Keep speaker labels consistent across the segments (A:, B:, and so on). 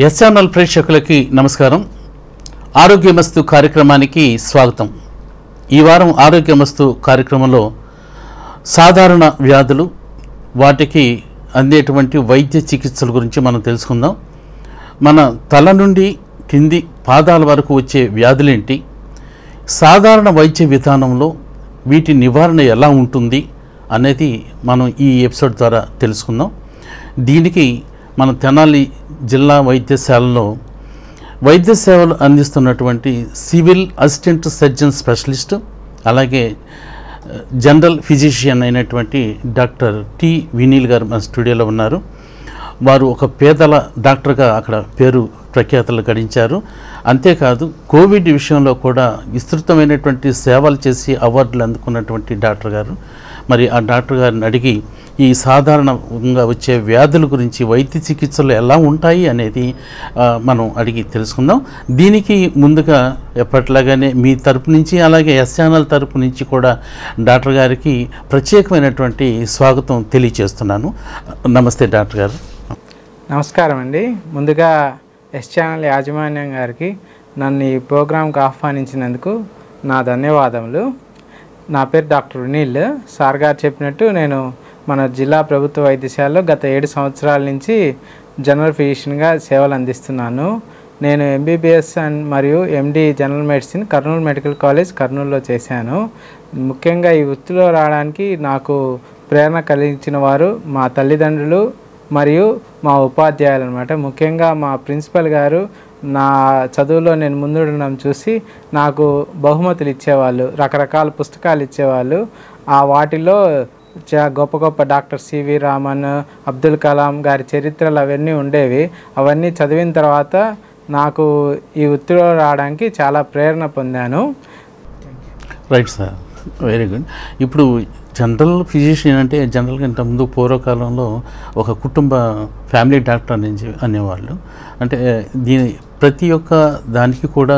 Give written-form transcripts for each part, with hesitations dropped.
A: S channel ప్రేక్షకులకి నమస్కారం. ఆరోగ్యమస్తు కార్యక్రమానికి స్వాగతం. ఈ వారం ఆరోగ్యమస్తు కార్యక్రమంలో సాధారణ వ్యాధులు, వాటికి అందేటువంటి వైద్య చికిత్సల గురించి మనం తెలుసుకుందాం. మన తల నుండి కింది పాదాల వరకు వచ్చే వ్యాధులేంటి, సాధారణ వైద్య విధానంలో వీటి నివారణ ఎలా ఉంటుంది అనేది మనం ఈ ఎపిసోడ్ ద్వారా తెలుసుకుందాం. దీనికి మన తెనాలి జిల్లా వైద్యశాలలో వైద్య సేవలు అందిస్తున్నటువంటి సివిల్ అసిస్టెంట్ సర్జన్ స్పెషలిస్ట్, అలాగే జనరల్ ఫిజిషియన్ అయినటువంటి డాక్టర్ టి వినీల్ గారు మన స్టూడియోలో ఉన్నారు. వారు ఒక పేదల డాక్టర్గా అక్కడ పేరు ప్రఖ్యాతలు గడించారు. అంతేకాదు కోవిడ్ విషయంలో కూడా విస్తృతమైనటువంటి సేవలు చేసి అవార్డులు అందుకున్నటువంటి డాక్టర్ గారు. మరి ఆ డాక్టర్ గారిని అడిగి ఈ సాధారణంగా వచ్చే వ్యాధుల గురించి, వైద్య చికిత్సలు ఎలా ఉంటాయి అనేది మనం అడిగి తెలుసుకుందాం. దీనికి ముందుగా ఎప్పట్లాగానే మీ తరపు నుంచి, అలాగే ఎస్ ఛానల్ తరపు నుంచి కూడా డాక్టర్ గారికి ప్రత్యేకమైనటువంటి స్వాగతం తెలియచేస్తున్నాను. నమస్తే డాక్టర్ గారు.
B: నమస్కారం అండి. ముందుగా ఎస్ ఛానల్ యాజమాన్యం గారికి నన్ను ఈ ప్రోగ్రాంకి ఆహ్వానించినందుకు నా ధన్యవాదములు. నా పేరు డాక్టర్ వినీల్. సార్ గారు చెప్పినట్టు నేను మన జిల్లా ప్రభుత్వ వైద్యశాలలో గత 7 సంవత్సరాల నుంచి జనరల్ ఫిజిషియన్గా సేవలు అందిస్తున్నాను. నేను ఎంబీబీఎస్ మరియు ఎండి general medicine Kurnool medical college కర్నూలులో చేశాను. ముఖ్యంగా ఈ వృత్తిలో రావడానికి నాకు ప్రేరణ కలిగించిన వారు మా తల్లిదండ్రులు మరియు మా ఉపాధ్యాయులు అన్నమాట. ముఖ్యంగా మా ప్రిన్సిపల్ గారు నా చదువులో నేను ముందుండడం చూసి నాకు బహుమతులు ఇచ్చేవాళ్ళు, రకరకాల పుస్తకాలు ఇచ్చేవాళ్ళు. ఆ వాటిలో గొప్ప గొప్ప డాక్టర్ సివి రామన్, అబ్దుల్ కలాం గారి చరిత్రలు అవన్నీ ఉండేవి. అవన్నీ చదివిన తర్వాత నాకు ఈ వృత్తిలో రావడానికి చాలా ప్రేరణ పొందాను.
A: Right sir, very good. ఇప్పుడు జనరల్ ఫిజిషియన్ అంటే జనరల్గా ఇంతకుముందు పూర్వకాలంలో ఒక కుటుంబ ఫ్యామిలీ డాక్టర్ అనేవాళ్ళు. అంటే ప్రతి ఒక్క దానికి కూడా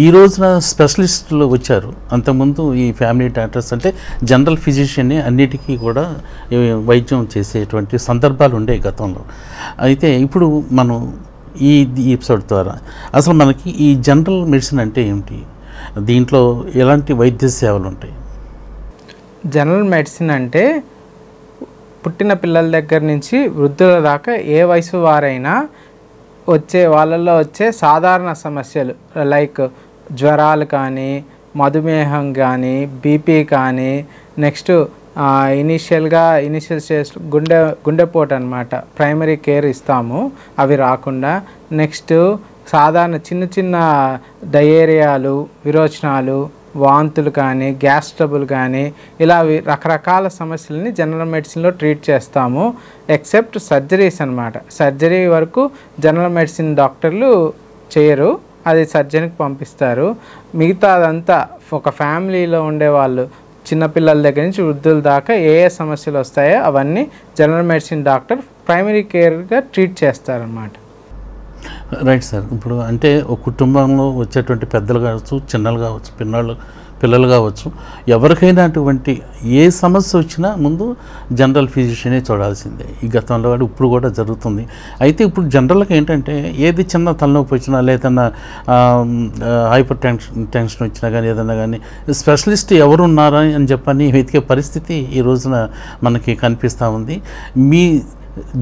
A: ఈ రోజున స్పెషలిస్టులు వచ్చారు. అంతకుముందు ఈ ఫ్యామిలీ డాక్టర్స్ అంటే జనరల్ ఫిజిషియన్ని అన్నిటికీ కూడా వైద్యం చేసేటువంటి సందర్భాలు ఉండే గతంలో. అయితే ఇప్పుడు మనం ఈ ఎపిసోడ్ ద్వారా అసలు మనకి ఈ జనరల్ మెడిసిన్ అంటే ఏమిటి, దీంట్లో ఎలాంటి వైద్య సేవలు ఉంటాయి?
B: జనరల్ మెడిసిన్ అంటే పుట్టిన పిల్లల దగ్గర నుంచి వృద్ధుల దాకా ఏ వయసు వారైనా వాళ్ళల్లో వచ్చే సాధారణ సమస్యలు లైక్ జ్వరాలు కానీ, మధుమేహం కానీ, బీపీ కానీ, నెక్స్ట్ ఇనిషియల్ స్టేజ్ గుండెపోటు అన్నమాట, ప్రైమరీ కేర్ ఇస్తాము అవి రాకుండా. నెక్స్ట్ సాధారణ చిన్న చిన్న డయేరియాలు, విరోచనాలు, వాంతులు కానీ, గ్యాస్ ట్రబుల్ కానీ, ఇలా రకరకాల సమస్యలని జనరల్ మెడిసిన్లో ట్రీట్ చేస్తాము. ఎక్సెప్ట్ సర్జరీస్ అన్నమాట. సర్జరీ వరకు జనరల్ మెడిసిన్ డాక్టర్లు చేయరు, అది సర్జరీకి పంపిస్తారు. మిగతాదంతా ఒక ఫ్యామిలీలో ఉండేవాళ్ళు చిన్నపిల్లల దగ్గర నుంచి వృద్ధుల దాకా ఏ సమస్యలు వస్తాయో అవన్నీ జనరల్ మెడిసిన్ డాక్టర్ ప్రైమరీ కేర్గా ట్రీట్ చేస్తారన్నమాట.
A: Right sir. ఇప్పుడు అంటే ఒక కుటుంబంలో వచ్చేటువంటి పెద్దలు కావచ్చు, చిన్నలు కావచ్చు, పిల్లలు కావచ్చు, ఎవరికైనా అటువంటి ఏ సమస్య వచ్చినా ముందు జనరల్ ఫిజిషియనే చూడాల్సిందే. ఈ గతంలో కూడా ఇప్పుడు కూడా జరుగుతుంది. అయితే ఇప్పుడు జనరల్గా ఏంటంటే ఏది చిన్న తలనొప్పి వచ్చినా, లేదన్నా హైపర్ టెన్షన్ వచ్చినా కానీ, ఏదన్నా కానీ స్పెషలిస్ట్ ఎవరు ఉన్నారా అని చెప్పని వెతికే పరిస్థితి ఈ రోజున మనకి కనిపిస్తూ ఉంది. మీ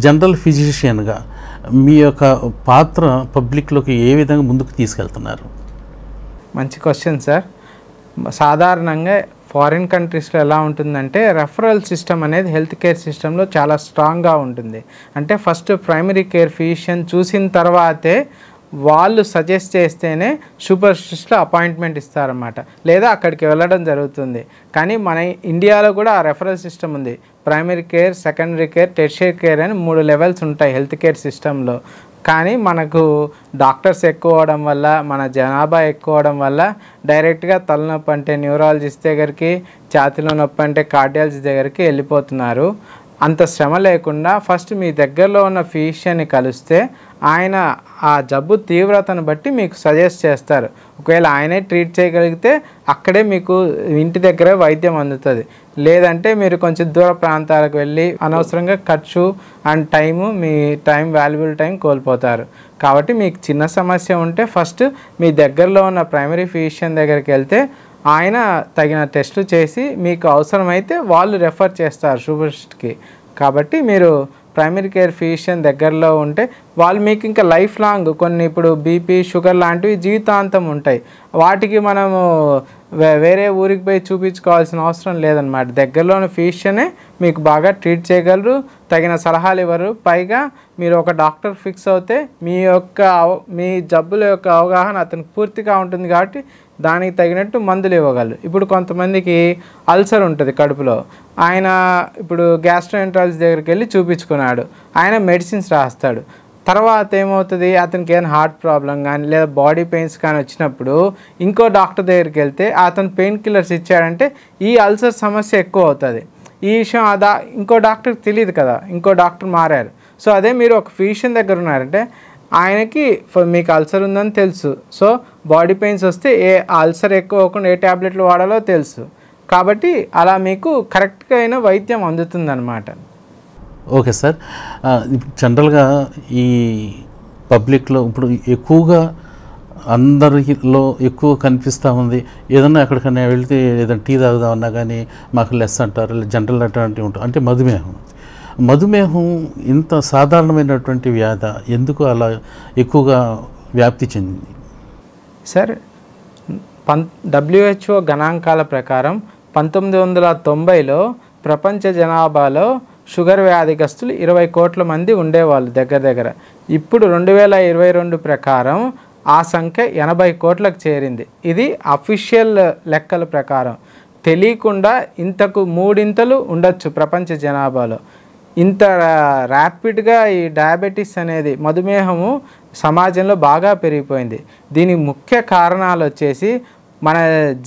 A: జనరల్ ఫిజిషియన్గా మీ యొక్క పాత్ర పబ్లిక్లోకి ఏ విధంగా ముందుకు తీసుకెళ్తున్నారు?
B: మంచి క్వశ్చన్ సార్. సాధారణంగా ఫారిన్ కంట్రీస్లో ఎలా ఉంటుందంటే రెఫరల్ సిస్టమ్ అనేది హెల్త్ కేర్ సిస్టంలో చాలా స్ట్రాంగ్గా ఉంటుంది. అంటే ఫస్ట్ ప్రైమరీ కేర్ ఫిజిషియన్ చూసిన తర్వాతే వాళ్ళు సజెస్ట్ చేస్తేనే సూపర్ స్పెషలిస్ట్లో అపాయింట్మెంట్ ఇస్తారన్నమాట, లేదా అక్కడికి వెళ్ళడం జరుగుతుంది. కానీ మన ఇండియాలో కూడా ఆ రెఫరల్ సిస్టమ్ ఉంది. Primary care, secondary care, tertiary care అని 3 లెవెల్స్ ఉంటాయి హెల్త్ కేర్ సిస్టంలో. కానీ మనకు డాక్టర్స్ ఎక్కువ అవడం వల్ల, మన జనాభా ఎక్కువ అవడం వల్ల డైరెక్ట్గా తలనొప్పి అంటే న్యూరాలజిస్ట్ దగ్గరికి, ఛాతీలో నొప్పి అంటే కార్డియాలజిస్ట్ దగ్గరికి వెళ్ళిపోతున్నారు. అంత శ్రమ లేకుండా ఫస్ట్ మీ దగ్గరలో ఉన్న ఫిజిషియన్ని కలిస్తే ఆయన ఆ జబ్బు తీవ్రతను బట్టి మీకు సజెస్ట్ చేస్తారు. ఒకవేళ ఆయనే ట్రీట్ చేయగలిగితే అక్కడే మీకు ఇంటి దగ్గరే వైద్యం అందుతుంది. లేదంటే మీరు కొంచెం దూర ప్రాంతాలకు వెళ్ళి అనవసరంగా ఖర్చు and me time valuable time కోల్పోతారు. కాబట్టి మీకు చిన్న సమస్య ఉంటే ఫస్ట్ మీ దగ్గరలో ఉన్న ప్రైమరీ ఫిజిషియన్ దగ్గరికి వెళ్తే ఆయన తగిన టెస్టులు చేసి మీకు అవసరమైతే వాళ్ళు రెఫర్ చేస్తారు స్పెషలిస్ట్కి. కాబట్టి మీరు ప్రైమరీ కేర్ ఫిజిషియన్ దగ్గరలో ఉంటే వాళ్ళు మీకు ఇంకా లైఫ్ లాంగ్ కొన్ని ఇప్పుడు బీపీ షుగర్ లాంటివి జీవితాంతం ఉంటాయి, వాటికి మనము వేరే ఊరికి పోయి చూపించుకోవాల్సిన అవసరం లేదనమాట. దగ్గరలోని ఫిజిషియనే మీకు బాగా ట్రీట్ చేయగలరు, తగిన సలహాలు ఇవ్వరు. పైగా మీరు ఒక డాక్టర్ ఫిక్స్ అవుతే మీ జబ్బుల యొక్క అవగాహన అతనికి పూర్తిగా ఉంటుంది కాబట్టి దానికి తగినట్టు మందులు ఇవ్వగలరు. ఇప్పుడు కొంతమందికి అల్సర్ ఉంటుంది కడుపులో, ఆయన ఇప్పుడు గ్యాస్ట్రోఎంట్రాలజీ దగ్గరికి వెళ్ళి చూపించుకున్నాడు, ఆయన మెడిసిన్స్ రాస్తాడు. తర్వాత ఏమవుతుంది, అతనికి ఏమైనా హార్ట్ ప్రాబ్లం కానీ లేదా బాడీ పెయిన్స్ కానీ వచ్చినప్పుడు ఇంకో డాక్టర్ దగ్గరికి వెళ్తే అతను పెయిన్ కిల్లర్స్ ఇచ్చాడంటే ఈ అల్సర్ సమస్య ఎక్కువ అవుతుంది. ఈ విషయం ఇంకో డాక్టర్కి తెలియదు కదా, ఇంకో డాక్టర్ మారారు. సో అదే మీరు ఒక ఫిజిషియన్ దగ్గర ఉన్నారంటే ఆయనకి మీకు అల్సర్ ఉందని తెలుసు, సో బాడీ పెయిన్స్ వస్తే ఏ అల్సర్ ఎక్కువ అవ్వకుండా ఏ ట్యాబ్లెట్లు వాడాలో తెలుసు. కాబట్టి అలా మీకు కరెక్ట్గా అయిన వైద్యం అందుతుందన్నమాట.
A: ఓకే సార్, ఇప్పుడు జనరల్గా ఈ పబ్లిక్లో ఇప్పుడు ఎక్కువగా అందరిలో ఎక్కువ కనిపిస్తూ ఉంది, ఏదన్నా ఎక్కడికైనా వెళ్తే ఏదైనా టీ తాగుదామన్నా కానీ మాకు లెస్ అంటారు, జనరల్ అటువంటివి ఉంటారు. అంటే మధుమేహం ఇంత సాధారణమైనటువంటి వ్యాధి ఎందుకు అలా ఎక్కువగా వ్యాప్తి చెందింది?
B: సార్, WHO గణాంకాల ప్రకారం 1990లో ప్రపంచ జనాభాలో షుగర్ వ్యాధిగ్రస్తులు 20 కోట్ల మంది ఉండేవాళ్ళు దగ్గర. ఇప్పుడు 2022 ప్రకారం ఆ సంఖ్య 80 కోట్లకు చేరింది. ఇది అఫీషియల్ లెక్కల ప్రకారం. తెలియకుండా ఇంతకు 3 ఇంతలు ఉండొచ్చు ప్రపంచ జనాభాలో. ఇంత ర్యాపిడ్గా ఈ డయాబెటీస్ అనేది మధుమేహము సమాజంలో బాగా పెరిగిపోయింది. దీనికి ముఖ్య కారణాలు వచ్చేసి మన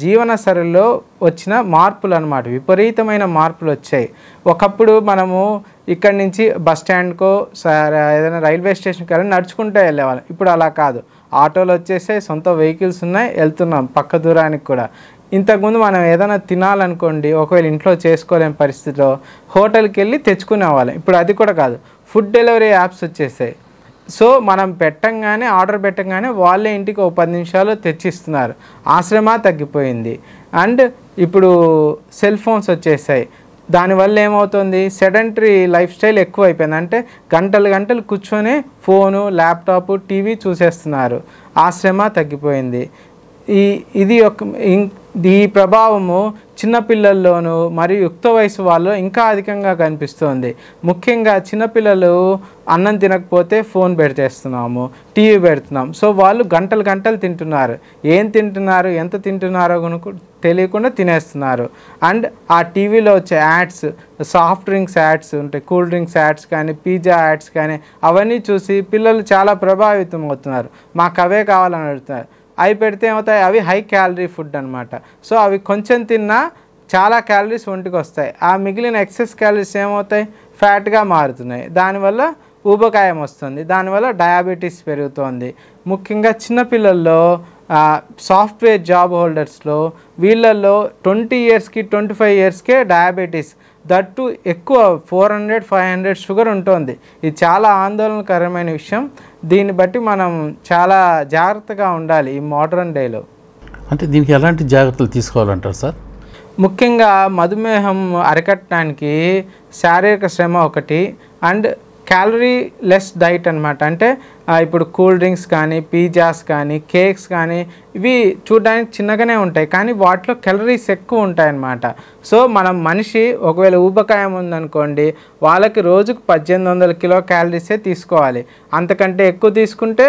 B: జీవనశైలిలో వచ్చిన మార్పులు అన్నమాట. విపరీతమైన మార్పులు వచ్చాయి. ఒకప్పుడు మనము ఇక్కడి నుంచి బస్ స్టాండ్కో ఏదైనా రైల్వే స్టేషన్కి వెళ్ళి నడుచుకుంటూ వెళ్ళేవాళ్ళం. ఇప్పుడు అలా కాదు, ఆటోలు వచ్చేసాయి, సొంత వెహికల్స్ ఉన్నాయి, వెళ్తున్నాం పక్క దూరానికి కూడా. ఇంతకుముందు మనం ఏదైనా తినాలనుకోండి, ఒకవేళ ఇంట్లో చేసుకోలేని పరిస్థితిలో హోటల్కి వెళ్ళి తెచ్చుకునేవాళ్ళం. ఇప్పుడు అది కూడా కాదు, ఫుడ్ డెలివరీ యాప్స్ వచ్చేసాయి. సో మనం ఆర్డర్ పెట్టంగానే వాళ్ళే ఇంటికి 10 నిమిషాలు తెచ్చిస్తున్నారు. ఆశ్రమ తగ్గిపోయింది. అండ్ ఇప్పుడు సెల్ ఫోన్స్ వచ్చేసాయి. దానివల్ల ఏమవుతుంది, సెడెంటరీ లైఫ్ స్టైల్ ఎక్కువ అయిపోయింది. అంటే గంటలు కూర్చొని ఫోను, ల్యాప్టాప్, టీవీ చూసేస్తున్నారు. ఆశ్రమ తగ్గిపోయింది. ఈ ప్రభావము చిన్నపిల్లల్లోనూ మరియు యుక్త వయసు వాళ్ళు ఇంకా అధికంగా కనిపిస్తుంది. ముఖ్యంగా చిన్నపిల్లలు అన్నం తినకపోతే ఫోన్ పెడితేస్తున్నాము, టీవీ పెడుతున్నాం. సో వాళ్ళు గంటలు తింటున్నారు. ఏం తింటున్నారు, ఎంత తింటున్నారో తెలియకుండా తినేస్తున్నారు. అండ్ ఆ టీవీలో వచ్చే యాడ్స్, సాఫ్ట్ డ్రింక్స్ యాడ్స్ ఉంటాయి, కూల్ డ్రింక్స్ యాడ్స్ కానీ పిజ్జా యాడ్స్ కానీ అవన్నీ చూసి పిల్లలు చాలా ప్రభావితం అవుతున్నారు. మాకు అవే కావాలని అడుగుతున్నారు. అవి పెడితే ఏమవుతాయి, అవి హై క్యాలరీ ఫుడ్ అనమాట. సో అవి కొంచెం తిన్నా చాలా క్యాలరీస్ ఒంటికి వస్తాయి. ఆ మిగిలిన ఎక్సెస్ క్యాలరీస్ ఏమవుతాయి, ఫ్యాట్గా మారుతున్నాయి. దానివల్ల ఊబకాయం వస్తుంది, దానివల్ల డయాబెటీస్ పెరుగుతోంది. ముఖ్యంగా చిన్నపిల్లల్లో సాఫ్ట్వేర్ జాబ్ హోల్డర్స్లో వీళ్ళల్లో 20 ఇయర్స్కి 25 ఇయర్స్కే డయాబెటీస్, దట్టు ఎక్కువ 400-500 షుగర్ ఉంటుంది. ఇది చాలా ఆందోళనకరమైన విషయం. దీన్ని బట్టి మనం చాలా జాగ్రత్తగా ఉండాలి ఈ మోడర్న్ డేలో.
A: అంటే దీనికి ఎలాంటి జాగ్రత్తలు తీసుకోవాలంటారు సార్?
B: ముఖ్యంగా మధుమేహం అరికట్టడానికి శారీరక శ్రమ ఒకటి, అండ్ క్యాలరీ లెస్ డైట్ అనమాట. అంటే ఇప్పుడు కూల్ డ్రింక్స్ కానీ పిజ్జాస్ కానీ కేక్స్ కానీ ఇవి చూడడానికి చిన్నగానే ఉంటాయి, కానీ వాటిలో క్యాలరీస్ ఎక్కువ ఉంటాయన్నమాట. సో మనం మనిషి ఒకవేళ ఊబకాయం ఉందనుకోండి, వాళ్ళకి రోజుకు 1800 కిలో క్యాలరీసే తీసుకోవాలి. అంతకంటే ఎక్కువ తీసుకుంటే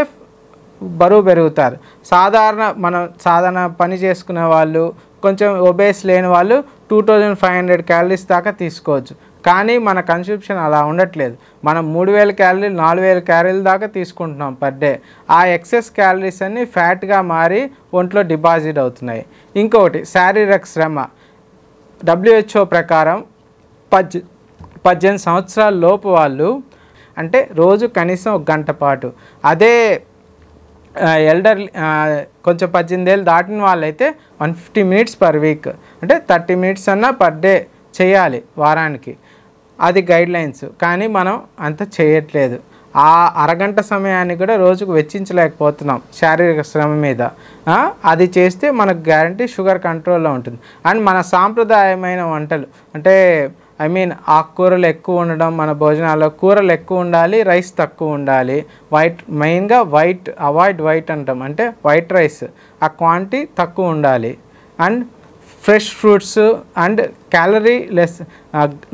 B: బరువు పెరుగుతారు. సాధారణ పని చేసుకునే వాళ్ళు, కొంచెం ఒబేస్ లేని వాళ్ళు 2500 క్యాలరీస్ దాకా తీసుకోవచ్చు. కానీ మన కన్సంప్షన్ అలా ఉండట్లేదు. మనం 3000 క్యాలరీలు 4000 క్యాలరీల దాకా తీసుకుంటున్నాం పర్ డే. ఆ ఎక్సెస్ క్యాలరీస్ అన్నీ ఫ్యాట్గా మారి ఒంట్లో డిపాజిట్ అవుతున్నాయి. ఇంకొకటి శారీరక శ్రమ. WHO ప్రకారం 18 సంవత్సరాల లోపు వాళ్ళు అంటే రోజు కనీసం 1 గంట పాటు, అదే కొంచెం 18 ఏళ్ళు దాటిన వాళ్ళైతే 150 మినిట్స్ పర్ వీక్, అంటే 30 మినిట్స్ అన్నా పర్ డే చేయాలి వారానికి, అది గైడ్లైన్స్. కానీ మనం అంత చేయట్లేదు. ఆ అరగంట సమయాన్ని కూడా రోజుకు వెచ్చించలేకపోతున్నాం శారీరక శ్రమ మీద. అది చేస్తే మనకు గ్యారంటీ షుగర్ కంట్రోల్లో ఉంటుంది. అండ్ మన సాంప్రదాయమైన వంటలు అంటే ఆకుకూరలు ఎక్కువ ఉండడం, మన భోజనాల్లో కూరలు ఎక్కువ ఉండాలి, రైస్ తక్కువ ఉండాలి. మెయిన్గా అవాయిడ్ వైట్ అంటాం, అంటే వైట్ రైస్ ఆ క్వాంటిటీ తక్కువ ఉండాలి. And fresh fruits and calorie less,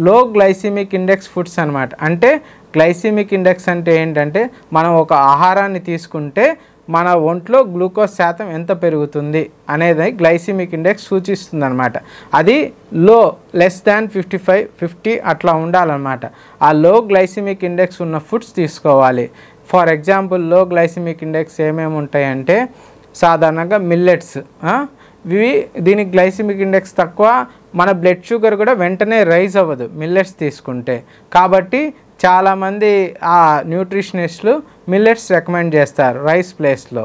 B: low glycemic index foods అనమాట. అంటే గ్లైసిమిక్ ఇండెక్స్ అంటే ఏంటంటే మనం ఒక ఆహారాన్ని తీసుకుంటే మన ఒంట్లో గ్లూకోజ్ శాతం ఎంత పెరుగుతుంది అనేది గ్లైసిమిక్ ఇండెక్స్ సూచిస్తుంది అనమాట. అది లెస్ దాన్ 55, 50 అట్లా ఉండాలన్నమాట. ఆ లో గ్లైసిమిక్ ఇండెక్స్ ఉన్న ఫుడ్స్ తీసుకోవాలి. For example low glycemic index ఏమేమి ఉంటాయంటే సాధారణంగా మిల్లెట్స్, దీనికి గ్లైసిమిక్ ఇండెక్స్ తక్కువ, మన బ్లడ్ షుగర్ కూడా వెంటనే రైజ్ అవ్వదు మిల్లెట్స్ తీసుకుంటే. కాబట్టి చాలామంది ఆ న్యూట్రిషనిస్టులు మిల్లెట్స్ రికమెండ్ చేస్తారు రైస్ ప్లేస్లో.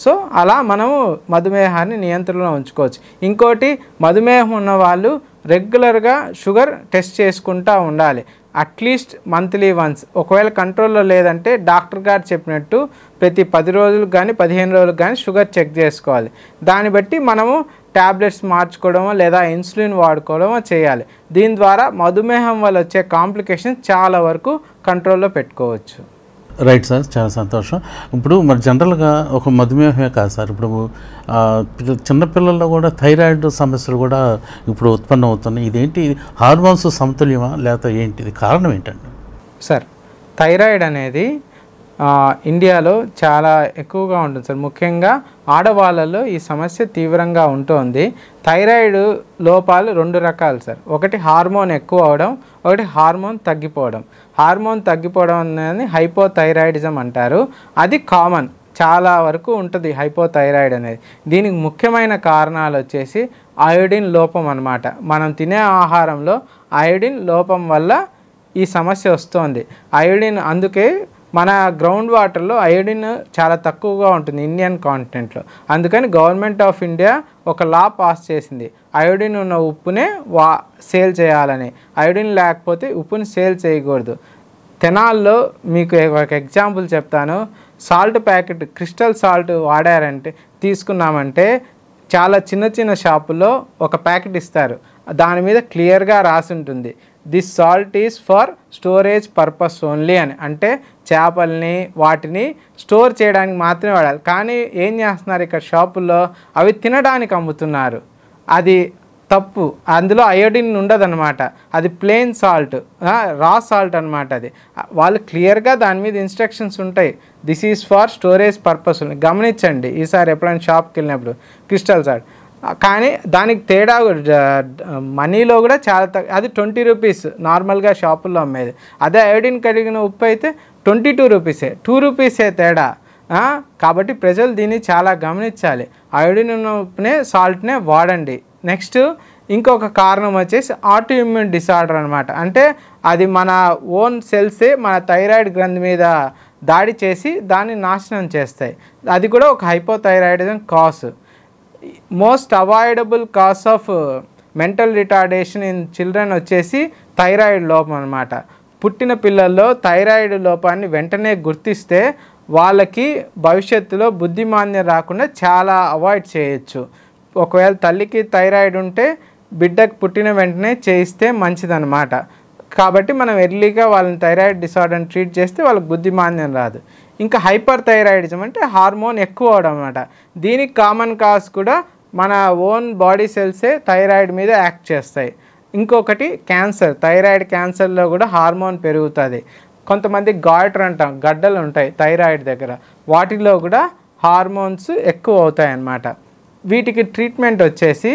B: సో అలా మనము మధుమేహాన్ని నియంత్రణలో ఉంచుకోవచ్చు. ఇంకోటి, మధుమేహం ఉన్న వాళ్ళు రెగ్యులర్గా షుగర్ టెస్ట్ చేసుకుంటూ ఉండాలి, అట్లీస్ట్ మంత్లీ వన్స్. ఒకవేళ కంట్రోల్లో లేదంటే డాక్టర్ గారు చెప్పినట్టు ప్రతి 10 రోజులకు కానీ 15 రోజులకు కానీ షుగర్ చెక్ చేసుకోవాలి. దాన్ని బట్టి మనము ట్యాబ్లెట్స్ మార్చుకోవడమో లేదా ఇన్సులిన్ వాడుకోవడమో చేయాలి. దీని ద్వారా మధుమేహం వల్ల వచ్చే కాంప్లికేషన్ చాలా వరకు కంట్రోల్లో పెట్టుకోవచ్చు.
A: రైట్ సార్, చాలా సంతోషం. ఇప్పుడు మరి జనరల్గా ఒక మధుమేహమే కాదు సార్, ఇప్పుడు చిన్నపిల్లల్లో కూడా థైరాయిడ్ సమస్యలు కూడా ఇప్పుడు ఉత్పన్నం అవుతున్నాయి. ఇదేంటి, హార్మోన్స్ సమతుల్యమా లేకపోతే ఏంటిది, కారణం ఏంటండి?
B: సార్, థైరాయిడ్ అనేది ఇండియాలో చాలా ఎక్కువగా ఉంటుంది సార్. ముఖ్యంగా ఆడవాళ్ళలో ఈ సమస్య తీవ్రంగా ఉంటుంది. థైరాయిడ్ లోపాలు 2 రకాలు సార్. ఒకటి హార్మోన్ ఎక్కువ అవడం, ఒకటి హార్మోన్ తగ్గిపోవడం. హార్మోన్ తగ్గిపోవడం అనేది హైపోథైరాయిడిజం అంటారు. అది కామన్, చాలా వరకు ఉంటుంది హైపోథైరాయిడ్ అనేది. దీనికి ముఖ్యమైన కారణాలు వచ్చేసి అయోడిన్ లోపం అన్నమాట. మనం తినే ఆహారంలో అయోడిన్ లోపం వల్ల ఈ సమస్య వస్తుంది. అయోడిన్, అందుకే మన గ్రౌండ్ వాటర్లో అయోడిన్ చాలా తక్కువగా ఉంటుంది ఇండియన్ కాంటినెంట్లో. అందుకని గవర్నమెంట్ ఆఫ్ ఇండియా ఒక లా పాస్ చేసింది, అయోడిన్ ఉన్న ఉప్పునే సేల్ చేయాలని. అయోడిన్ లేకపోతే ఉప్పుని సేల్ చేయకూడదు. తెనాల్లో మీకు ఒక ఎగ్జాంపుల్ చెప్తాను. సాల్ట్ ప్యాకెట్, క్రిస్టల్ సాల్ట్ వాడారంటే తీసుకున్నామంటే చాలా చిన్న చిన్న షాపుల్లో ఒక ప్యాకెట్ ఇస్తారు, దాని మీద క్లియర్గా రాసి ఉంటుంది, this salt is for storage purpose only అని. అంటే చేపల్ని వాటిని స్టోర్ చేయడానికి మాత్రమే వాడాలి. కానీ ఏం చేస్తున్నారు ఇక్కడ షాపుల్లో, అవి తినడానికి అమ్ముతున్నారు. అది తప్పు. అందులో అయోడిన్ ఉండదన్నమాట, అది ప్లెయిన్ సాల్ట్, రా సాల్ట్ అనమాట. అది వాళ్ళు క్లియర్గా దాని మీద ఇన్స్ట్రక్షన్స్ ఉంటాయి, this is for storage purpose. గమనించండి ఈసారి ఎప్పుడైనా షాప్కి వెళ్ళినప్పుడు క్రిస్టల్ సాల్ట్. కానీ దానికి తేడా మనీలో కూడా చాలా అది 20 రూపీస్ నార్మల్గా షాపుల్లో అమ్మేది. అదే అయోడిన్ కలిగిన ఉప్పు అయితే 22 రూపీసే, 2 రూపీసే తేడా. కాబట్టి ప్రజలు దీన్ని చాలా గమనించాలి. అయోడిన్ ఉన్న ఉప్పునే, సాల్ట్నే వాడండి. నెక్స్ట్ ఇంకొక కారణం వచ్చేసి ఆటో ఇమ్యూన్ డిసార్డర్ అనమాట. అంటే అది మన ఓన్ సెల్సే మన థైరాయిడ్ గ్రంథి మీద దాడి చేసి దాన్ని నాశనం చేస్తాయి. అది కూడా ఒక hypothyroidism cause. Most avoidable cause of mental retardation in children వచ్చేసి థైరాయిడ్ లోపం అనమాట. పుట్టిన పిల్లల్లో థైరాయిడ్ లోపాన్ని వెంటనే గుర్తిస్తే వాళ్ళకి భవిష్యత్తులో బుద్ధిమాంద్యం రాకుండా చాలా అవాయిడ్ చేయొచ్చు. ఒకవేళ తల్లికి థైరాయిడ్ ఉంటే బిడ్డకు పుట్టిన వెంటనే చేయిస్తే మంచిదన్నమాట. కాబట్టి మనం ఎర్లీగా వాళ్ళని థైరాయిడ్ డిసార్డర్ని ట్రీట్ చేస్తే వాళ్ళకి బుద్ధిమాంద్యం రాదు. ఇంకా హైపర్ థైరాయిడిజం అంటే హార్మోన్ ఎక్కువ అవడం అన్నమాట. దీనికి కామన్ కాజ్ కూడా మన ఓన్ బాడీ సెల్సే థైరాయిడ్ మీద యాక్ట్ చేస్తాయి. ఇంకొకటి క్యాన్సర్, థైరాయిడ్ క్యాన్సర్లో కూడా హార్మోన్ పెరుగుతుంది. కొంతమంది గాయిటర్ అంటాం, గడ్డలు ఉంటాయి థైరాయిడ్ దగ్గర, వాటిలో కూడా హార్మోన్స్ ఎక్కువ అవుతాయి అన్నమాట. వీటికి ట్రీట్మెంట్ వచ్చేసి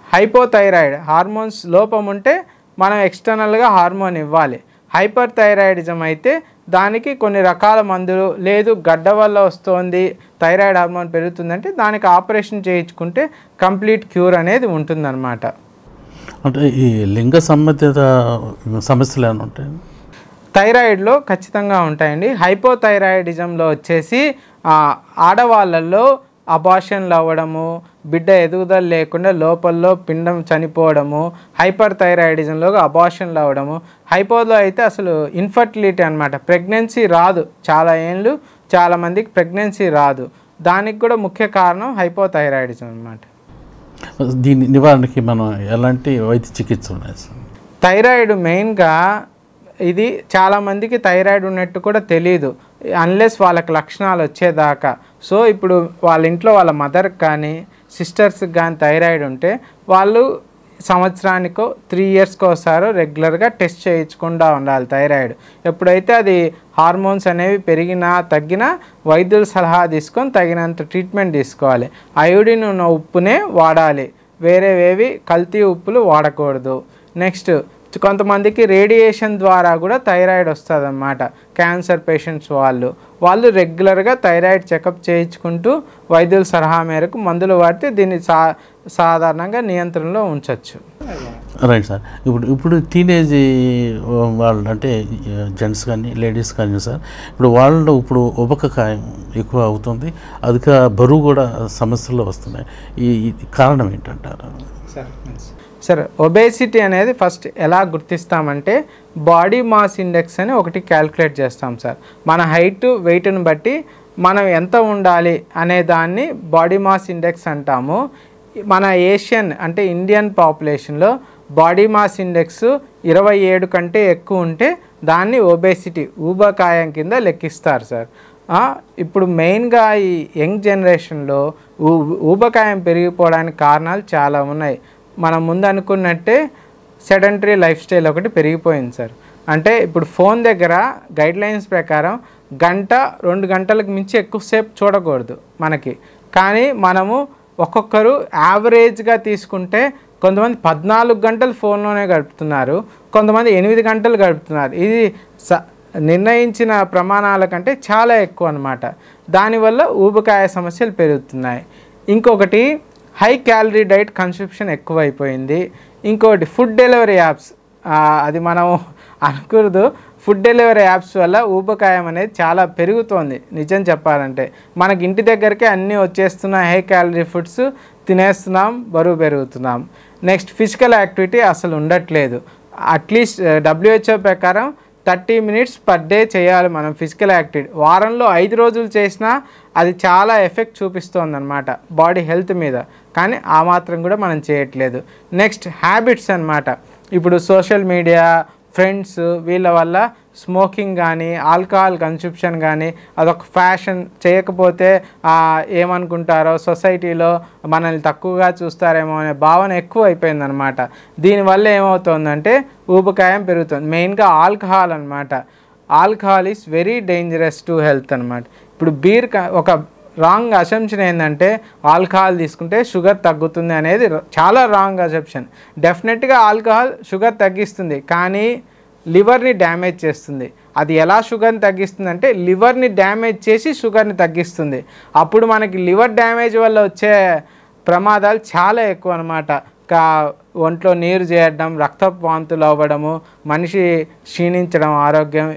B: హైపోథైరాయిడ్ హార్మోన్స్ లోపం ఉంటే మనం ఎక్స్టర్నల్గా హార్మోన్ ఇవ్వాలి. హైపర్ థైరాయిడిజం అయితే దానికి కొన్ని రకాల మందులు, లేదు గడ్డ వల్ల వస్తుంది థైరాయిడ్ హార్మోన్ పెరుగుతుందంటే దానికి ఆపరేషన్ చేయించుకుంటే కంప్లీట్ క్యూర్ అనేది ఉంటుందన్నమాట.
A: అంటే ఈ లింగ సంబంధిత సమస్యలు ఏమైనా ఉంటాయి
B: థైరాయిడ్లో? ఖచ్చితంగా ఉంటాయండి. హైపోథైరాయిడిజంలో వచ్చేసి ఆడవాళ్ళల్లో అబార్షన్లు అవ్వడము, బిడ్డ ఎదుగుదల లేకుండా లోపల్లో పిండం చనిపోవడము, హైపర్ థైరాయిడిజంలో అబార్షన్లు అవ్వడము, హైపోలో అయితే అసలు ఇన్ఫర్టిలిటీ అనమాట, ప్రెగ్నెన్సీ రాదు, చాలా ఏళ్ళు చాలామందికి ప్రెగ్నెన్సీ రాదు. దానికి కూడా ముఖ్య కారణం హైపోథైరాయిడిజం అనమాట.
A: దీని నివారణకి మనం ఎలాంటి వైద్య చికిత్స ఉన్నాయి సార్?
B: థైరాయిడ్ మెయిన్గా ఇది చాలామందికి థైరాయిడ్ ఉన్నట్టు కూడా తెలియదు అన్లెస్ వాళ్ళకి లక్షణాలు వచ్చేదాకా. సో ఇప్పుడు వాళ్ళ ఇంట్లో వాళ్ళ మదర్కి కానీ సిస్టర్స్కి కానీ థైరాయిడ్ ఉంటే వాళ్ళు సంవత్సరానికో 3 ఇయర్స్కి ఒకసారి రెగ్యులర్గా టెస్ట్ చేయించకుండా ఉండాలి థైరాయిడ్. ఎప్పుడైతే అది హార్మోన్స్ అనేవి పెరిగినా తగ్గినా వైద్యుల సలహా తీసుకొని తగినంత ట్రీట్మెంట్ తీసుకోవాలి. అయోడిన్ ఉన్న ఉప్పునే వాడాలి, వేరేవేవి కల్తీ ఉప్పులు వాడకూడదు. నెక్స్ట్ కొంతమందికి రేడియేషన్ ద్వారా కూడా థైరాయిడ్ వస్తుంది అన్నమాట. క్యాన్సర్ పేషెంట్స్ వాళ్ళు రెగ్యులర్గా థైరాయిడ్ చెకప్ చేయించుకుంటూ వైద్యుల సలహా మేరకు మందులు వాడితే దీన్ని సాధారణంగా నియంత్రణలో ఉంచవచ్చు.
A: Right sir. ఇప్పుడు టీనేజ్ వాళ్ళు అంటే జెంట్స్ కానీ లేడీస్ కానీ సార్, ఇప్పుడు ఉబకాయం ఎక్కువ అవుతుంది, అధిక బరువు కూడా సమస్యలు వస్తున్నాయి. ఈ కారణం ఏంటంటారు?
B: సార్ ఒబేసిటీ అనేది ఫస్ట్ ఎలా గుర్తిస్తామంటే బాడీ మాస్ ఇండెక్స్ అని ఒకటి క్యాల్కులేట్ చేస్తాం సార్. మన హైట్ వెయిట్ని బట్టి మనం ఎంత ఉండాలి అనే దాన్ని బాడీ మాస్ ఇండెక్స్ అంటాము. మన ఏషియన్ అంటే ఇండియన్ పాపులేషన్లో బాడీ మాస్ ఇండెక్స్ 27 కంటే ఎక్కువ ఉంటే దాన్ని ఒబేసిటీ ఊబకాయం కింద లెక్కిస్తారు సార్. ఇప్పుడు మెయిన్గా ఈ యంగ్ జనరేషన్లో ఊబకాయం పెరిగిపోవడానికి కారణాలు చాలా ఉన్నాయి. మనం ముందు అనుకున్నట్టే సెడెంటరీ లైఫ్ స్టైల్ ఒకటి పెరిగిపోయింది సార్. అంటే ఇప్పుడు ఫోన్ దగ్గర గైడ్లైన్స్ ప్రకారం 1-2 గంటలకు మించి ఎక్కువసేపు చూడకూడదు మనకి. కానీ మనము ఒక్కొక్కరు యావరేజ్గా తీసుకుంటే కొంతమంది 14 గంటలు ఫోన్లోనే గడుపుతున్నారు, కొంతమంది 8 గంటలు గడుపుతున్నారు. ఇది నిర్ణయించిన ప్రమాణాల కంటే చాలా ఎక్కువ అన్నమాట. దానివల్ల ఊబకాయ సమస్యలు పెరుగుతున్నాయి. ఇంకొకటి హై క్యాలరీ డైట్ కన్సంప్షన్ ఎక్కువైపోయింది. ఇంకోటి ఫుడ్ డెలివరీ యాప్స్, అది మనం అనుకూడదు. ఫుడ్ డెలివరీ యాప్స్ వల్ల ఊబకాయం అనేది చాలా పెరుగుతోంది. నిజం చెప్పాలంటే మనకి ఇంటి దగ్గరికి అన్నీ వచ్చేస్తున్నాయి, హై క్యాలరీ ఫుడ్స్ తినేస్తున్నాం, బరువు పెరుగుతున్నాం. నెక్స్ట్ ఫిజికల్ యాక్టివిటీ అసలు ఉండట్లేదు. అట్లీస్ట్ WHO ప్రకారం 30 minutes పర్ డే చేయాలి మనం ఫిజికల్ యాక్టివిటీ. వారంలో 5 రోజులు చేసినా అది చాలా ఎఫెక్ట్ చూపిస్తుంది అన్నమాట బాడీ హెల్త్ మీద. కానీ ఆ మాత్రం కూడా మనం చేయట్లేదు. నెక్స్ట్ హ్యాబిట్స్ అన్నమాట. ఇప్పుడు సోషల్ మీడియా, ఫ్రెండ్స్ వీళ్ళ వల్ల స్మోకింగ్ కానీ ఆల్కహాల్ కన్సంప్షన్ కానీ అదొక ఫ్యాషన్. చేయకపోతే ఏమనుకుంటారో, సొసైటీలో మనల్ని తక్కువగా చూస్తారేమో అనే భావన ఎక్కువ అయిపోయిందనమాట. దీనివల్ల ఏమవుతుందంటే ఊబకాయం పెరుగుతుంది. మెయిన్గా ఆల్కహాల్ అనమాట. Alcohol is very dangerous to health అనమాట. ఇప్పుడు ఒక రాంగ్ అసంప్షన్ ఏంటంటే ఆల్కహాల్ తీసుకుంటే షుగర్ తగ్గుతుంది అనేది చాలా రాంగ్ అసంప్షన్. డెఫినెట్గా ఆల్కహాల్ షుగర్ తగ్గిస్తుంది, కానీ లివర్ని డ్యామేజ్ చేస్తుంది. అది ఎలా షుగర్ని తగ్గిస్తుంది అంటే లివర్ని డ్యామేజ్ చేసి షుగర్ని తగ్గిస్తుంది. అప్పుడు మనకి లివర్ డ్యామేజ్ వల్ల వచ్చే ప్రమాదాలు చాలా ఎక్కువ అనమాట. ఒంట్లో నీరు చేరడం, రక్తపు వాంతులు అవ్వడము, మనిషి క్షీణించడం, ఆరోగ్యం,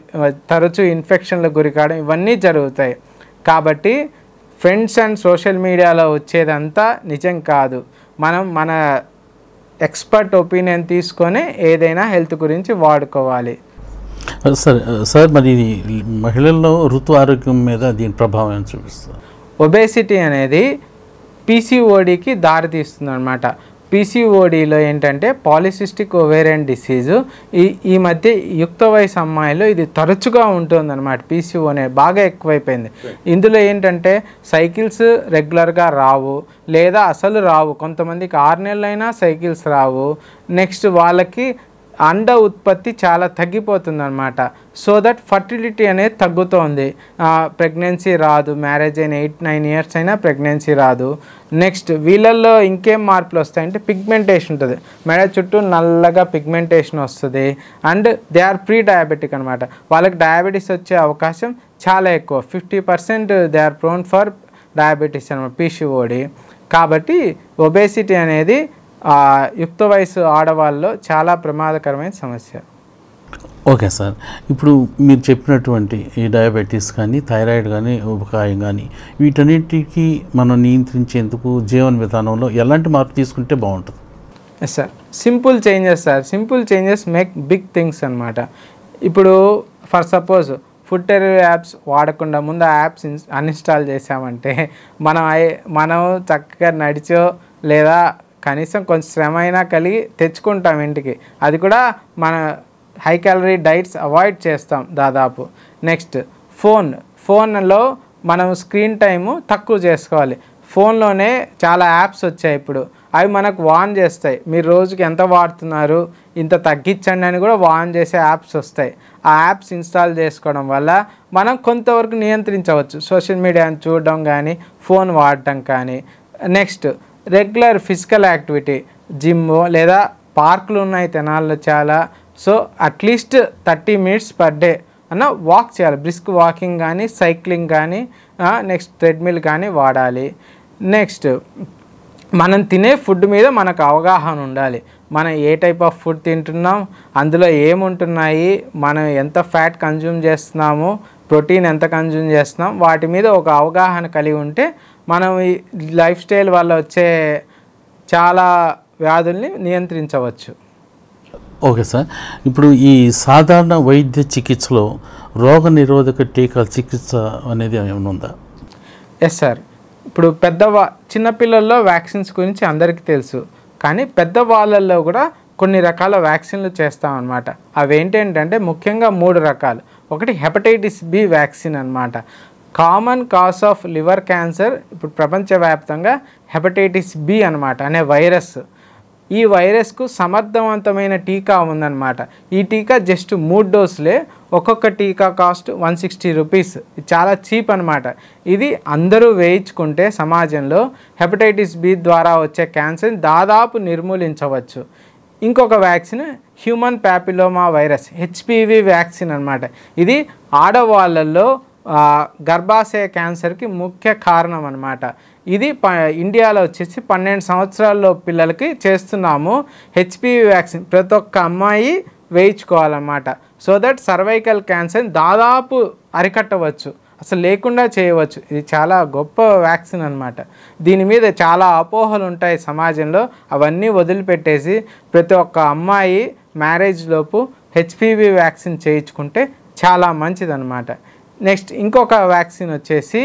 B: తరచూ ఇన్ఫెక్షన్లకు గురికావడం, ఇవన్నీ జరుగుతాయి. కాబట్టి ఫ్రెండ్స్ అండ్ సోషల్ మీడియాలో వచ్చేదంతా నిజం కాదు. మనం మన ఎక్స్పర్ట్ ఒపీనియన్ తీసుకొని ఏదైనా హెల్త్ గురించి వాడుకోవాలి.
A: సార్ మరి మహిళల్లో ఋతు ఆరోగ్యం మీద దీని ప్రభావం చూపిస్తుంది?
B: ఒబేసిటీ అనేది PCODకి దారితీస్తుంది అనమాట. PCODలో ఏంటంటే పాలిసిస్టిక్ ఓవేరియన్ డిసీజు. ఈ మధ్య యుక్త వయసు అమ్మాయిలో ఇది తరచుగా ఉంటుందన్నమాట. PCO అనేది బాగా ఎక్కువైపోయింది. ఇందులో ఏంటంటే సైకిల్స్ రెగ్యులర్గా రావు, లేదా అసలు రావు. కొంతమందికి 6 నెలలైనా సైకిల్స్ రావు. నెక్స్ట్ వాళ్ళకి అండ ఉత్పత్తి చాలా తగ్గిపోతుంది అనమాట. సో దట్ ఫర్టిలిటీ అనేది తగ్గుతోంది. ప్రెగ్నెన్సీ రాదు. మ్యారేజ్ అయిన 8-9 years అయినా ప్రెగ్నెన్సీ రాదు. నెక్స్ట్ వీళ్ళల్లో ఇంకేం మార్పులు వస్తాయంటే పిగ్మెంటేషన్ ఉంటుంది. మెడ చుట్టూ నల్లగా పిగ్మెంటేషన్ వస్తుంది. And they are pre diabetic అనమాట. వాళ్ళకి డయాబెటీస్ వచ్చే అవకాశం చాలా ఎక్కువ. 50% they are prone for diabetes అనమాట, PCOD. కాబట్టి ఒబేసిటీ అనేది యుక్త వయసు ఆడవాళ్ళలో చాలా ప్రమాదకరమైన సమస్య.
A: Okay sir. ఇప్పుడు మీరు చెప్పినటువంటి ఈ డయాబెటీస్ కానీ, థైరాయిడ్ కానీ, ఊబకాయం కానీ వీటన్నిటికీ మనం నియంత్రించేందుకు జీవన విధానంలో ఎలాంటి మార్పు తీసుకుంటే బాగుంటుంది?
B: Yes sir, simple changes sir. Simple changes make big things అనమాట. ఇప్పుడు for suppose food terror apps వాడకుండా ముందు ఆ యాప్స్ అన్ఇన్స్టాల్ చేసామంటే మనం చక్కగా నడిచో లేదా కనీసం కొంచెం శ్రమ అయినా కలిగి తెచ్చుకుంటాం ఇంటికి. అది కూడా మన హై క్యాలరీ డైట్స్ అవాయిడ్ చేస్తాం దాదాపు. నెక్స్ట్ ఫోన్లో మనం స్క్రీన్ టైము తక్కువ చేసుకోవాలి. ఫోన్లోనే చాలా యాప్స్ వచ్చాయి ఇప్పుడు, అవి మనకు వార్న్ చేస్తాయి. మీరు రోజుకి ఎంత వాడుతున్నారు, ఇంత తగ్గించండి అని కూడా వార్న్ చేసే యాప్స్ వస్తాయి. ఆ యాప్స్ ఇన్స్టాల్ చేసుకోవడం వల్ల మనం కొంతవరకు నియంత్రించవచ్చు సోషల్ మీడియాని చూడడం కానీ, ఫోన్ వాడటం కానీ. Next regular physical activity, gym లేదా పార్కులు ఉన్నాయి తెనాల్లో చాలా. So at least 30 minutes per day అన్న వాక్ చేయాలి. బ్రిస్క్ వాకింగ్ కానీ, సైక్లింగ్ కానీ, నెక్స్ట్ ట్రెడ్మిల్ కానీ వాడాలి. నెక్స్ట్ మనం తినే ఫుడ్ మీద మనకు అవగాహన ఉండాలి. మనం ఏ టైప్ ఆఫ్ ఫుడ్ తింటున్నాం, అందులో ఏముంటున్నాయి, మనం ఎంత ఫ్యాట్ కన్జ్యూమ్ చేస్తున్నాము, ప్రోటీన్ ఎంత కన్జ్యూమ్ చేస్తున్నాం, వాటి మీద ఒక అవగాహన కలిగి ఉంటే మనం ఈ లైఫ్ స్టైల్ వల్ల వచ్చే చాలా వ్యాధుల్ని నియంత్రించవచ్చు.
A: Okay sir. ఇప్పుడు ఈ సాధారణ వైద్య చికిత్సలో రోగ నిరోధక టీకాల చికిత్స అనేది ఏమైనా ఉందా?
B: Yes sir. ఇప్పుడు చిన్నపిల్లల్లో వ్యాక్సిన్స్ గురించి అందరికీ తెలుసు, కానీ పెద్దవాళ్ళల్లో కూడా కొన్ని రకాల వ్యాక్సిన్లు చేస్తామన్నమాట. అవి ఏంటంటే ముఖ్యంగా 3 రకాలు. ఒకటి హెపటైటిస్ బి వ్యాక్సిన్ అన్నమాట. Common cause of liver cancer ఇప్పుడు ప్రపంచవ్యాప్తంగా హెపటైటిస్ బి అన్నమాట అనే వైరస్. ఈ వైరస్కు సమర్థవంతమైన టీకా ఉందన్నమాట. ఈ టీకా జస్ట్ 3 డోసులే. ఒక్కొక్క టీకా కాస్ట్ 160 రూపీస్. ఇది చాలా చీప్ అనమాట. ఇది అందరూ వేయించుకుంటే సమాజంలో హెపటైటిస్ బి ద్వారా వచ్చే క్యాన్సర్ని దాదాపు నిర్మూలించవచ్చు. ఇంకొక vaccine human papilloma virus, HPV vaccine అనమాట. ఇది ఆడవాళ్ళల్లో గర్భాశయ క్యాన్సర్కి ముఖ్య కారణం అన్నమాట. ఇది ఇండియాలో వచ్చేసి 12 సంవత్సరాల్లో పిల్లలకి చేస్తున్నాము. హెచ్పివి వ్యాక్సిన్ ప్రతి ఒక్క అమ్మాయి వేయించుకోవాలన్నమాట. సో దట్ సర్వైకల్ క్యాన్సర్ని దాదాపు అరికట్టవచ్చు, అసలు లేకుండా చేయవచ్చు. ఇది చాలా గొప్ప వ్యాక్సిన్ అన్నమాట. దీని మీద చాలా అపోహలు ఉంటాయి సమాజంలో. అవన్నీ వదిలిపెట్టేసి ప్రతి ఒక్క అమ్మాయి మ్యారేజ్ లోపు హెచ్పివి వ్యాక్సిన్ చేయించుకుంటే చాలా మంచిదన్నమాట. నెక్స్ట్ ఇంకొక వ్యాక్సిన్ వచ్చేసి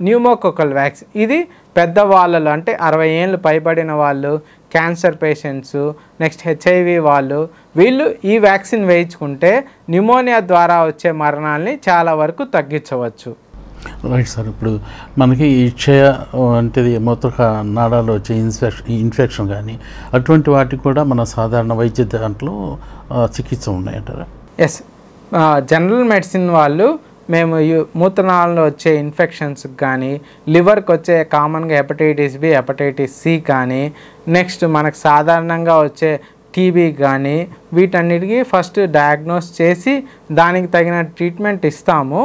B: న్యూమోకోకల్ వ్యాక్సిన్. ఇది పెద్దవాళ్ళలో అంటే 60 ఏళ్ళు పైబడిన వాళ్ళు, క్యాన్సర్ పేషెంట్స్, నెక్స్ట్ హెచ్ఐవి వాళ్ళు, వీళ్ళు ఈ వ్యాక్సిన్ వేయించుకుంటే న్యూమోనియా ద్వారా వచ్చే మరణాలని చాలా వరకు తగ్గించవచ్చు.
A: Right sir. ఇప్పుడు మనకి ఈ క్షయ అంటే మూత్రక నాడాలో వచ్చే ఇన్ఫెక్షన్ కానీ అటువంటి వాటికి కూడా మన సాధారణ వైద్య దాంట్లో చికిత్స ఉన్నాయంటారా?
B: ఎస్, జనరల్ మెడిసిన్ వాళ్ళు మేము మూత్రనాళంలో వచ్చే ఇన్ఫెక్షన్స్కి కానీ, లివర్కి వచ్చే కామన్గా హెపటైటిస్ బి, హెపటైటిస్ సి కానీ, నెక్స్ట్ మనకు సాధారణంగా వచ్చే టీబీ కానీ, వీటన్నిటికీ ఫస్ట్ డయాగ్నోస్ చేసి దానికి తగిన ట్రీట్మెంట్ ఇస్తాము.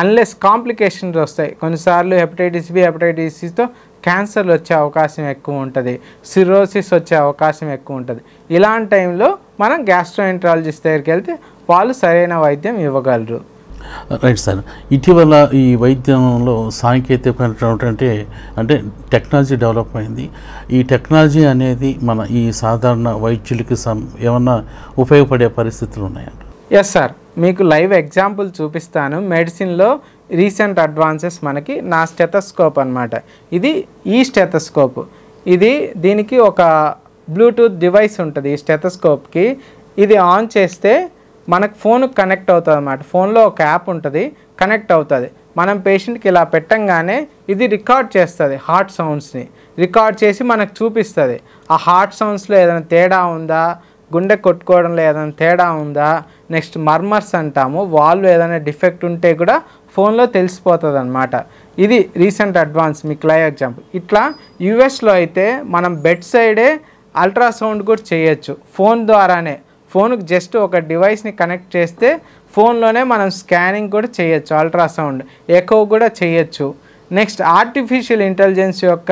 B: అన్లెస్ కాంప్లికేషన్స్ వస్తాయి. కొన్నిసార్లు హెపటైటిస్ బి, హెపటైటిస్ సితో క్యాన్సర్లు వచ్చే అవకాశం ఎక్కువ ఉంటుంది, సిరోసిస్ వచ్చే అవకాశం ఎక్కువ ఉంటుంది. ఇలాంటి టైంలో మనం గ్యాస్ట్రోఎంట్రాలజిస్ట్ దగ్గరికి వెళ్తే వాళ్ళు సరైన వైద్యం ఇవ్వగలరు.
A: Right sir. ఇటీవల ఈ వైద్యంలో సాంకేతిక అంటే టెక్నాలజీ డెవలప్ అయింది. ఈ టెక్నాలజీ అనేది మన ఈ సాధారణ వైద్యులకి ఏమన్నా ఉపయోగపడే పరిస్థితులు ఉన్నాయంట?
B: ఎస్ సార్, మీకు లైవ్ ఎగ్జాంపుల్ చూపిస్తాను. మెడిసిన్లో రీసెంట్ అడ్వాన్సెస్ మనకి నా స్టెథోస్కోప్ అనమాట. ఇది ఈ స్టెథోస్కోప్. దీనికి ఒక బ్లూటూత్ డివైస్ ఉంటుంది ఈ స్టెథోస్కోప్కి. ఇది ఆన్ చేస్తే మనకు ఫోన్కి కనెక్ట్ అవుతుంది అన్నమాట. ఫోన్లో ఒక యాప్ ఉంటుంది, కనెక్ట్ అవుతుంది. మనం పేషెంట్కి ఇలా పెట్టంగానే ఇది రికార్డ్ చేస్తుంది, హార్ట్ సౌండ్స్ని రికార్డ్ చేసి మనకు చూపిస్తుంది. ఆ హార్ట్ సౌండ్స్లో ఏదైనా తేడా ఉందా, గుండె కొట్టుకోవడంలో ఏదైనా తేడా ఉందా, నెక్స్ట్ మర్మర్స్ అంటాము, వాళ్ళు ఏదైనా డిఫెక్ట్ ఉంటే కూడా ఫోన్లో తెలిసిపోతుంది అన్నమాట. ఇది రీసెంట్ అడ్వాన్స్, మీకు లైవ్ ఎగ్జాంపుల్. ఇట్లా యూఎస్లో అయితే మనం బెడ్ సైడే అల్ట్రాసౌండ్ కూడా చేయొచ్చు ఫోన్ ద్వారానే. ఫోన్కి జస్ట్ ఒక డివైస్ని కనెక్ట్ చేస్తే ఫోన్లోనే మనం స్కానింగ్ కూడా చేయొచ్చు, అల్ట్రాసౌండ్, ఎకో కూడా చేయొచ్చు. నెక్స్ట్ ఆర్టిఫిషియల్ ఇంటెలిజెన్స్ యొక్క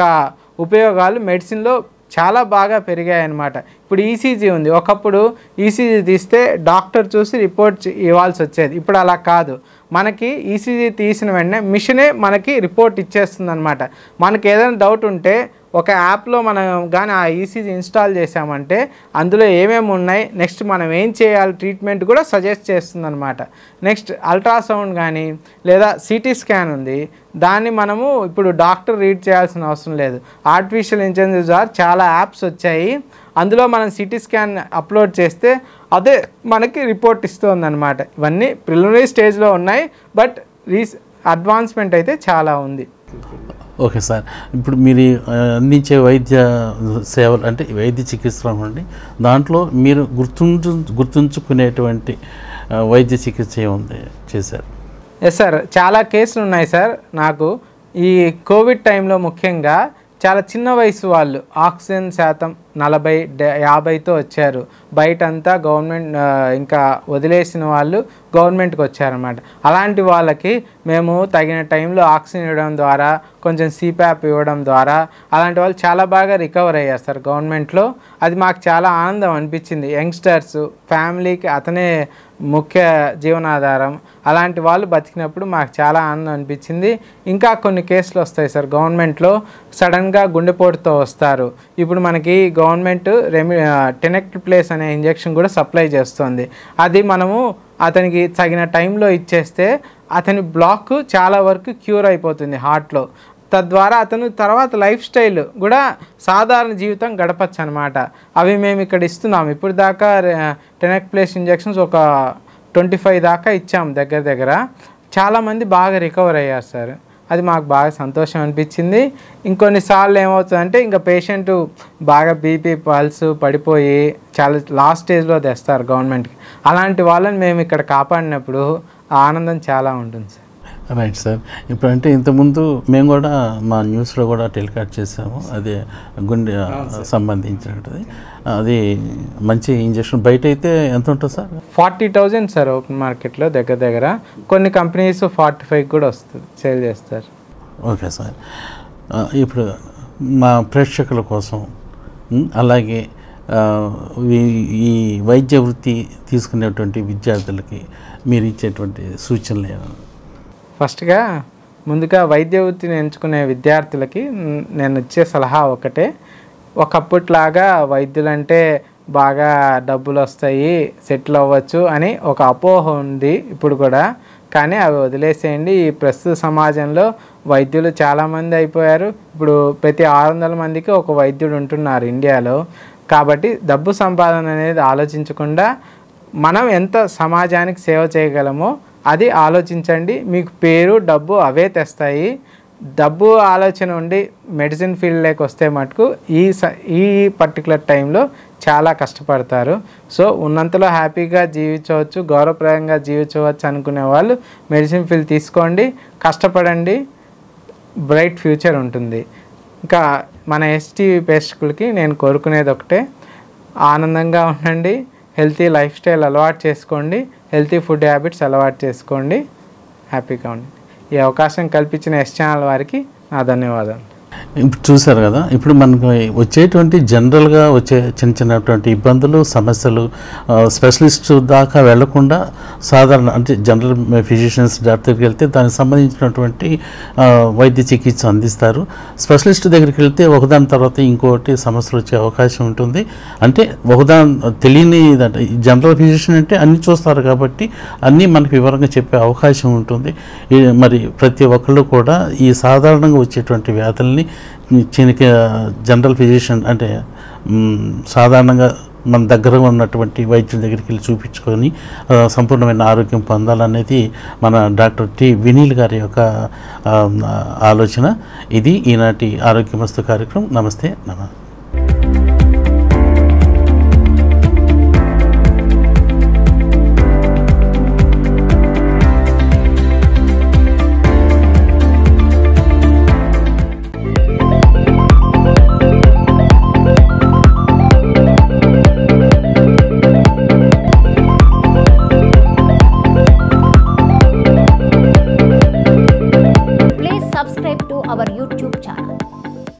B: ఉపయోగాలు మెడిసిన్లో చాలా బాగా పెరిగాయి అన్నమాట. ఇప్పుడు ఈసీజీ ఉంది, ఒకప్పుడు ఈసీజీ తీస్తే డాక్టర్ చూసి రిపోర్ట్ ఇవ్వాల్సి వచ్చేది. ఇప్పుడు అలా కాదు, మనకి ఈసీజీ తీసిన వెంటనే మిషనే మనకి రిపోర్ట్ ఇచ్చేస్తుంది అనమాట. మనకి ఏదైనా డౌట్ ఉంటే ఒక యాప్లో మనం కానీ ఆ ఈసీజీ ఇన్స్టాల్ చేసామంటే అందులో ఏమేమి ఉన్నాయి, నెక్స్ట్ మనం ఏం చేయాలి, ట్రీట్మెంట్ కూడా సజెస్ట్ చేస్తుంది అనమాట. నెక్స్ట్ అల్ట్రాసౌండ్ కానీ లేదా సిటీ స్కాన్ ఉంది, దాన్ని మనము ఇప్పుడు డాక్టర్ రీడ్ చేయాల్సిన అవసరం లేదు. ఆర్టిఫిషియల్ ఇంటెలిజెన్స్ ద్వారా చాలా యాప్స్ వచ్చాయి, అందులో మనం సిటీ స్కాన్ అప్లోడ్ చేస్తే అదే మనకి రిపోర్ట్ ఇస్తుందన్నమాట. ఇవన్నీ ప్రిలిమినరీ స్టేజ్లో ఉన్నాయి, బట్ అడ్వాన్స్మెంట్ అయితే చాలా ఉంది.
A: ఓకే సార్, ఇప్పుడు మీరు అందించే వైద్య సేవలు అంటే వైద్య చికిత్సలు అండి, దాంట్లో మీరు గుర్తుంచుకునేటువంటి వైద్య చికిత్స ఏముంది చేశారు?
B: ఎస్ సార్, చాలా కేసులు ఉన్నాయి సార్. నాకు ఈ కోవిడ్ టైంలో ముఖ్యంగా చాలా చిన్న వయసు వాళ్ళు ఆక్సిజన్ శాతం 40-50తో వచ్చారు. బయటంతా గవర్నమెంట్ ఇంకా వదిలేసిన వాళ్ళు గవర్నమెంట్కి వచ్చారన్నమాట. అలాంటి వాళ్ళకి మేము తగిన టైంలో ఆక్సిజన్ ఇవ్వడం ద్వారా, కొంచెం సిప్యాప్ ఇవ్వడం ద్వారా అలాంటి వాళ్ళు చాలా బాగా రికవర్ అయ్యారు సార్ గవర్నమెంట్లో. అది మాకు చాలా ఆనందం అనిపించింది. యంగ్స్టర్స్ ఫ్యామిలీకి అతనే ముఖ్య జీవనాధారం, అలాంటి వాళ్ళు బతికినప్పుడు మాకు చాలా ఆనందం అనిపించింది. ఇంకా కొన్ని కేసులు వస్తాయి సార్ గవర్నమెంట్లో, సడన్గా గుండెపోటుతో వస్తారు. ఇప్పుడు మనకి గవర్నమెంట్ టెనెక్ట్ప్లేస్ అనే ఇంజెక్షన్ కూడా సప్లై చేస్తుంది. అది మనము అతనికి తగిన టైంలో ఇచ్చేస్తే అతని బ్లాక్ చాలా వరకు క్యూర్ అయిపోతుంది హార్ట్లో. తద్వారా అతను తర్వాత లైఫ్ స్టైల్ కూడా సాధారణ జీవితం గడపచ్చు అనమాట. అవి మేము ఇక్కడ ఇస్తున్నాం. ఇప్పుడు దాకా టెనెక్ట్ప్లేస్ ఇంజెక్షన్స్ ఒక 25 దాకా ఇచ్చాము దగ్గర. చాలామంది బాగా రికవర్ అయ్యారు సార్. అది మాకు బాగా సంతోషం అనిపించింది. ఇంకొన్నిసార్లు ఏమవుతుందంటే ఇంకా పేషెంట్ బాగా బీపీ పల్స్ పడిపోయి చాలా లాస్ట్ స్టేజ్లో తెస్తారు గవర్నమెంట్కి. అలాంటి వాళ్ళని మేము ఇక్కడ కాపాడినప్పుడు ఆనందం చాలా ఉంటుంది సార్.
A: రైట్ సార్, ఇప్పుడు అంటే ఇంతకుముందు మేము కూడా మా న్యూస్లో కూడా టెలికాస్ట్ చేసాము, అదే గుండె సంబంధించినది. అది మంచి ఇంజక్షన్. బయట అయితే ఎంత ఉంటుంది సార్?
B: 40,000 సార్ ఓపెన్ మార్కెట్లో దగ్గర. కొన్ని కంపెనీస్ 45 కూడా వస్తుంది, సేల్ చేస్తారు.
A: ఓకే సార్, ఇప్పుడు మా ప్రేక్షకుల కోసం అలాగే ఈ వైద్య వృత్తి తీసుకునేటువంటి విద్యార్థులకి మీరు ఇచ్చేటువంటి సూచనలు?
B: ఫస్ట్గా ముందుగా వైద్య వృత్తిని ఎంచుకునే విద్యార్థులకి నేను ఇచ్చే సలహా ఒకటే. ఒకప్పట్లాగా వైద్యులంటే బాగా డబ్బులు వస్తాయి, సెటిల్ అవ్వచ్చు అని ఒక అపోహ ఉంది ఇప్పుడు కూడా. కానీ అవి వదిలేసేయండి. ఈ ప్రస్తుత సమాజంలో వైద్యులు చాలామంది అయిపోయారు. ఇప్పుడు ప్రతి 600 మందికి ఒక వైద్యుడు ఉంటున్నారు ఇండియాలో. కాబట్టి డబ్బు సంపాదన అనేది ఆలోచించకుండా మనం ఎంత సమాజానికి సేవ చేయగలమో అది ఆలోచించండి. మీకు పేరు డబ్బు అవే తెస్తాయి. డబ్బు ఆలోచన ఉండి మెడిసిన్ ఫీల్డ్లోకి వస్తే మటుకు ఈ పర్టికులర్ టైంలో చాలా కష్టపడతారు. సో ఉన్నంతలో హ్యాపీగా జీవించవచ్చు, గౌరవప్రదంగా జీవించవచ్చు అనుకునే వాళ్ళు మెడిసిన్ ఫీల్డ్ తీసుకోండి, కష్టపడండి, బ్రైట్ ఫ్యూచర్ ఉంటుంది. ఇంకా మన ఎస్టీవీ ప్రేక్షకులకి నేను కోరుకునేది ఒకటే, ఆనందంగా ఉండండి, హెల్తీ లైఫ్ స్టైల్ అలవాటు చేసుకోండి, హెల్తీ ఫుడ్ హ్యాబిట్స్ అలవాటు చేసుకోండి, హ్యాపీగా ఉండండి. ఈ అవకాశం కల్పించిన ఎస్ ఛానల్ వారికి నా ధన్యవాదాలు.
A: ఇప్పుడు చూసారు కదా, ఇప్పుడు మనకు వచ్చేటువంటి జనరల్గా వచ్చే చిన్నటువంటి ఇబ్బందులు సమస్యలు స్పెషలిస్ట్ దాకా వెళ్లకుండా సాధారణ అంటే జనరల్ ఫిజిషియన్స్ డాక్టర్కి వెళ్తే దానికి సంబంధించినటువంటి వైద్య చికిత్స అందిస్తారు. స్పెషలిస్ట్ దగ్గరికి వెళ్తే ఒకదాని తర్వాత ఇంకోటి సమస్యలు వచ్చే అవకాశం ఉంటుంది. అంటే ఒకదాని తెలియని జనరల్ ఫిజిషియన్ అంటే అన్నీ చూస్తారు కాబట్టి అన్నీ మనకు వివరంగా చెప్పే అవకాశం ఉంటుంది. మరి ప్రతి ఒక్కళ్ళు కూడా ఈ సాధారణంగా వచ్చేటువంటి వ్యాధుల్ని జనరల్ ఫిజిషియన్ అంటే సాధారణంగా మన దగ్గర ఉన్నటువంటి వైద్యుల దగ్గరికి వెళ్ళి చూపించుకొని సంపూర్ణమైన ఆరోగ్యం పొందాలనేది మన డాక్టర్ టి వినీల్ గారి యొక్క ఆలోచన. ఇది ఈనాటి ఆరోగ్యమస్తు కార్యక్రమం. నమస్తే.